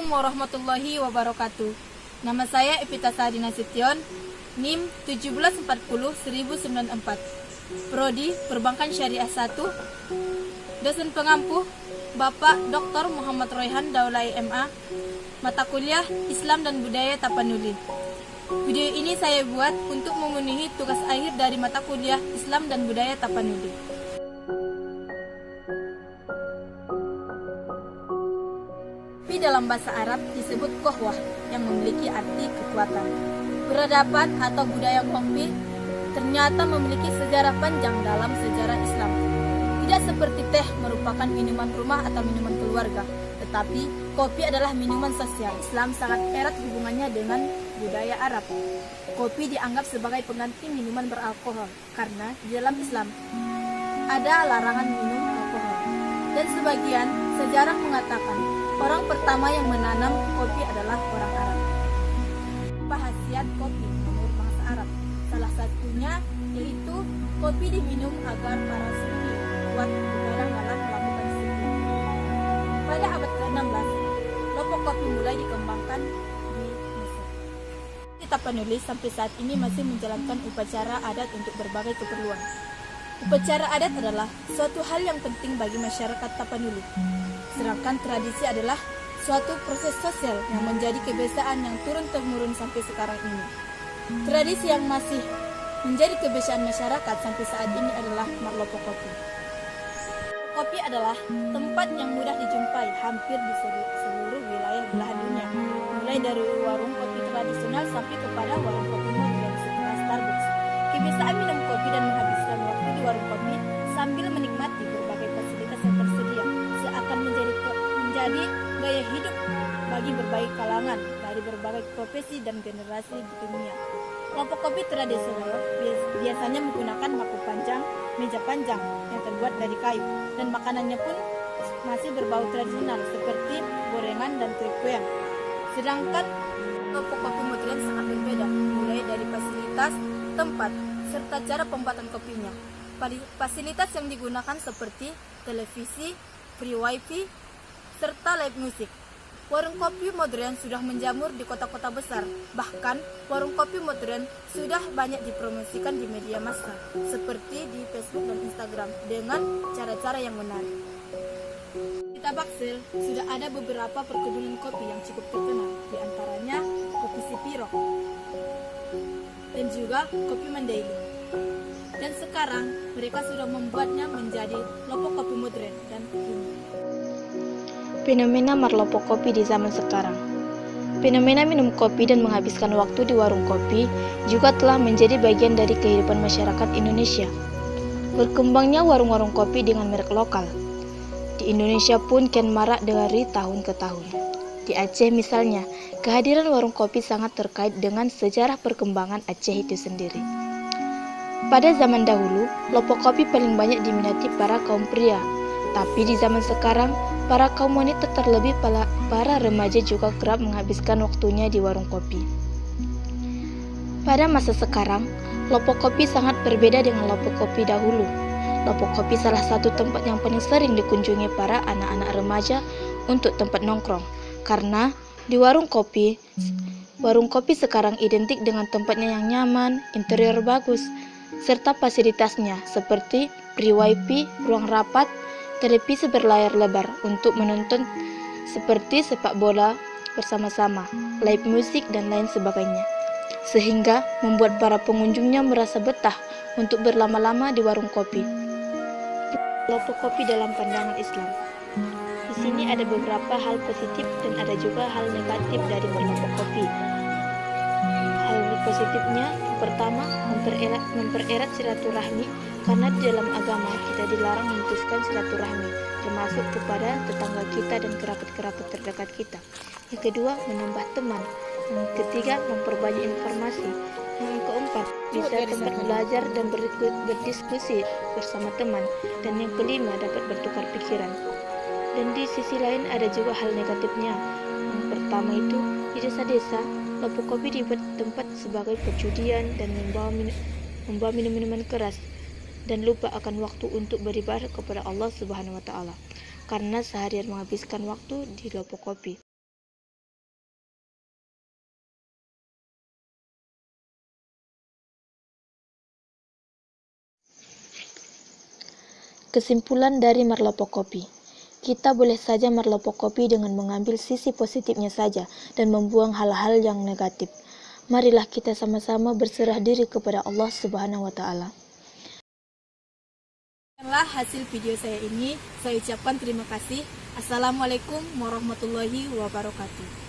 Assalamualaikum warahmatullahi wabarakatuh. Nama saya Epita Sari Nasution, NIM 1740-1094, Prodi Perbankan Syariah 1, dosen pengampu Bapak Dr. Muhammad Royhan Daulay MA, mata kuliah Islam dan Budaya Tapanuli. Video ini saya buat untuk memenuhi tugas akhir dari mata kuliah Islam dan Budaya Tapanuli. Kopi dalam bahasa Arab disebut kohwah yang memiliki arti kekuatan. Peradaban atau budaya kopi ternyata memiliki sejarah panjang dalam sejarah Islam. Tidak seperti teh merupakan minuman rumah atau minuman keluarga, tetapi kopi adalah minuman sosial. Islam sangat erat hubungannya dengan budaya Arab. Kopi dianggap sebagai pengganti minuman beralkohol karena di dalam Islam ada larangan minum alkohol. Dan sebagian sejarah mengatakan orang pertama yang menanam kopi adalah orang Arab. Khasiat kopi menurut bangsa Arab, salah satunya yaitu kopi diminum agar para sufi kuat begadang dalam melakukan zikir. Pada abad ke-16, kelompok kopi mulai dikembangkan di Mesir. Kita penulis sampai saat ini masih menjalankan upacara adat untuk berbagai keperluan. Upacara adat adalah suatu hal yang penting bagi masyarakat Tapanuli. Sedangkan tradisi adalah suatu proses sosial yang menjadi kebiasaan yang turun-temurun sampai sekarang ini. Tradisi yang masih menjadi kebiasaan masyarakat sampai saat ini adalah marlopo kopi. Kopi adalah tempat yang mudah dijumpai hampir di seluruh wilayah belahan dunia, mulai dari warung kopi tradisional sampai kepada warung kopi modern seperti Starbucks. Kebiasaan minum kopi dan menghabiskan waktu di warung kopi sambil menikmati berbagai fasilitas yang tersedia seakan menjadi gaya hidup bagi berbagai kalangan dari berbagai profesi dan generasi di dunia. Kelompok kopi tradisional biasanya menggunakan mangkuk panjang, meja panjang yang terbuat dari kayu, dan makanannya pun masih berbau tradisional seperti gorengan dan kue-kuean. Sedangkan kelompok kopi modern sangat berbeda, mulai dari fasilitas, tempat, serta cara pembuatan kopinya. Fasilitas yang digunakan seperti televisi, free wifi, serta live music. Warung kopi modern sudah menjamur di kota-kota besar. Bahkan, warung kopi modern sudah banyak dipromosikan di media massa, seperti di Facebook dan Instagram, dengan cara-cara yang menarik. Di Tabaksel, sudah ada beberapa perkebunan kopi yang cukup terkenal, di antaranya Kopi Sipiro dan juga Kopi Mandailing. Dan sekarang, mereka sudah membuatnya menjadi kelompok kopi modern dan kekinian. Fenomena marlopo kopi di zaman sekarang. Fenomena minum kopi dan menghabiskan waktu di warung kopi juga telah menjadi bagian dari kehidupan masyarakat Indonesia. Berkembangnya warung-warung kopi dengan merek lokal di Indonesia pun kian marak dari tahun ke tahun. Di Aceh misalnya, kehadiran warung kopi sangat terkait dengan sejarah perkembangan Aceh itu sendiri. Pada zaman dahulu, lopo kopi paling banyak diminati para kaum pria. Tapi di zaman sekarang, para kaum wanita terlebih para remaja juga kerap menghabiskan waktunya di warung kopi. Pada masa sekarang, lopo kopi sangat berbeda dengan lopo kopi dahulu. Lopo kopi salah satu tempat yang paling sering dikunjungi para anak-anak remaja untuk tempat nongkrong. Karena di warung kopi sekarang identik dengan tempatnya yang nyaman, interior bagus, serta fasilitasnya seperti free wifi, ruang rapat, televisi berlayar lebar untuk menonton seperti sepak bola bersama-sama, live music dan lain sebagainya. Sehingga membuat para pengunjungnya merasa betah untuk berlama-lama di warung kopi. Kelompok kopi dalam pandangan Islam. Di sini ada beberapa hal positif dan ada juga hal negatif dari kelompok kopi. Hal positifnya, pertama, mempererat silaturahmi, karena di dalam agama kita dilarang memutuskan silaturahmi, termasuk kepada tetangga kita dan kerabat-kerabat terdekat kita. Yang kedua, menambah teman. Yang ketiga, memperbanyak informasi. Yang keempat, bisa tempat belajar dan berdiskusi bersama teman. Dan yang kelima, dapat bertukar pikiran. Dan di sisi lain ada juga hal negatifnya. Yang pertama itu, di desa-desa, lopo kopi dibuat tempat sebagai perjudian dan membawa minum-minuman keras, dan lupa akan waktu untuk beribadah kepada Allah Subhanahu wa Ta'ala, karena seharian menghabiskan waktu di lopo kopi. Kesimpulan dari Marlopo Kopi. Kita boleh saja Marlopo Kopi dengan mengambil sisi positifnya saja dan membuang hal-hal yang negatif. Marilah kita sama-sama berserah diri kepada Allah Subhanahu wa Ta'ala. Setelah hasil video saya ini, saya ucapkan terima kasih. Assalamualaikum warahmatullahi wabarakatuh.